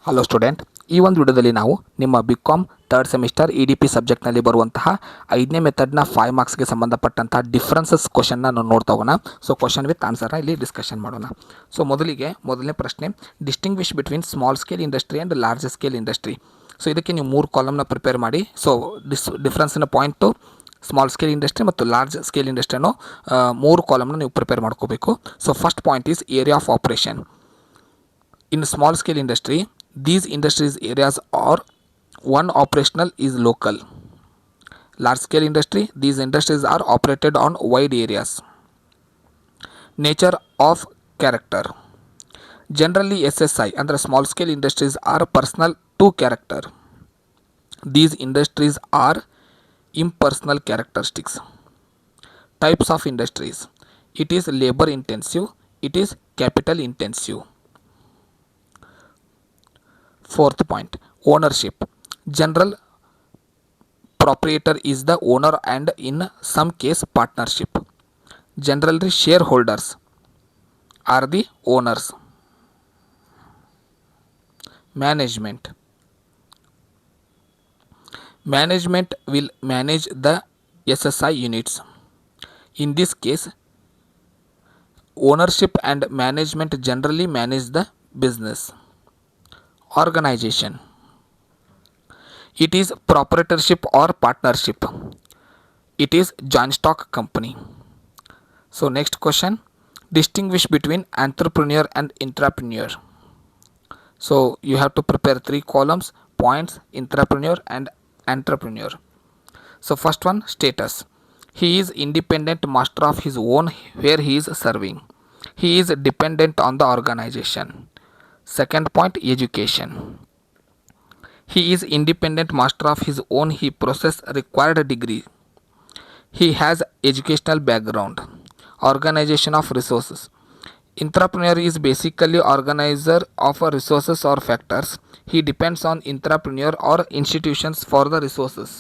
Hello student, ಈ ಒಂದು ವಿಡಿಯೋದಲ್ಲಿ ನಾವು ನಿಮ್ಮ ಬಿಕಾಮ್ ಥರ್ಡ್ ಸೆಮಿಸ್ಟರ್ EDP ಸಬ್ಜೆಕ್ಟ್ನಲ್ಲಿ ಬರುವಂತಹ 5ನೇ ಮೆಥಡ್ನ 5 ಮಾರ್ಕ್ಸ್ಗೆ ಸಂಬಂಧಪಟ್ಟಂತಹ ಡಿಫ್ರೆನ್ಸಸ್ ಕ್ವಶನ್ನ ನಾವು ನೋಡ್ತಾ ಹೋಗೋಣ. ಸೊ ಕ್ವಶನ್ ವಿತ್ ಆನ್ಸರ್ನ ಇಲ್ಲಿ ಡಿಸ್ಕಷನ್ ಮಾಡೋಣ. ಸೊ ಮೊದಲನೇ ಪ್ರಶ್ನೆ, distinguish between small scale industry and large scale industry. So ಇದಕ್ಕೆ ನೀವು 3 ಕಾಲಮ್ನ ಪ್ರಿಪೇರ್ ಮಾಡಿ. ಸೊ ಡಿಫ್ರೆನ್ಸಿನ ಪಾಯಿಂಟು ಸ್ಮಾಲ್ ಸ್ಕೇಲ್ ಇಂಡಸ್ಟ್ರಿ ಮತ್ತು ಲಾರ್ಜ್ ಸ್ಕೇಲ್ ಇಂಡಸ್ಟ್ರಿ ಅನ್ನೋ 3 ಕಾಲಮ್ನ ನೀವು ಪ್ರಿಪೇರ್ ಮಾಡ್ಕೋಬೇಕು. So first point is area of operation. In small scale industry, these industries areas are one operational is local. Large scale industry, these industries are operated on wide areas. Nature of character. Generally SSI and small scale industries are personal to character. These industries are impersonal characteristics. Types of industries. It is labor intensive, it is capital intensive. Fourth point, ownership. General proprietor is the owner and in some case partnership. Generally shareholders are the owners. Management. Management will manage the SSI units. In this case, ownership and management generally manage the business. Organization. It is proprietorship or partnership. It is joint stock company. So next question, distinguish between entrepreneur and intrapreneur. So you have to prepare 3 columns, points, intrapreneur and entrepreneur. So first one, status. He is independent master of his own where he is serving. He is dependent on the organization. Second point, education. He is independent master of his own. He possesses required degree. He has educational background. Organization of resources. Entrepreneur is basically organizer of resources or factors. He depends on entrepreneur or institutions for the resources.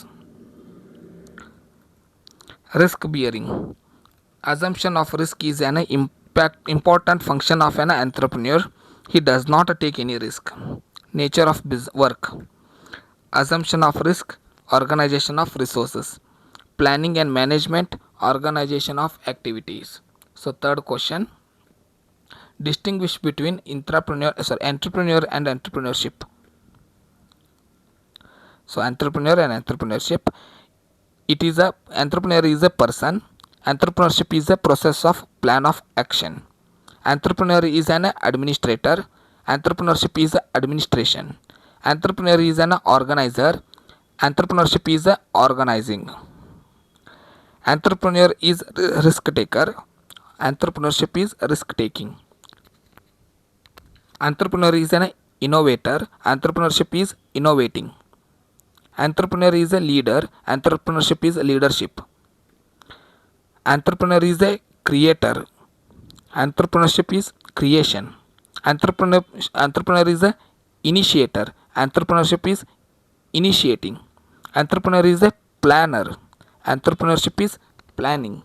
Risk bearing. Assumption of risk is an important function of an entrepreneur. He does not take any risk. Nature of work. Assumption of risk, organization of resources, planning and management, organization of activities. So third question, distinguish between entrepreneur and entrepreneurship. So entrepreneur and entrepreneurship, entrepreneur is a person, entrepreneurship is a process of plan of action. Entrepreneur is an administrator, entrepreneurship is administration. Entrepreneur is an organizer, entrepreneurship is organizing. Entrepreneur is risk taker, entrepreneurship is risk taking. Entrepreneur is an innovator, entrepreneurship is innovating. Entrepreneur is a leader, entrepreneurship is leadership. Entrepreneur is a creator, entrepreneurship is creation. Entrepreneur is a initiator, entrepreneurship is initiating. Entrepreneur is a planner, entrepreneurship is planning.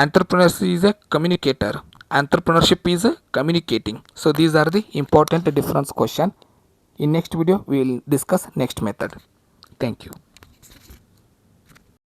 Entrepreneur is a communicator, entrepreneurship is communicating. So these are the important difference question. In next video we will discuss next method. Thank you.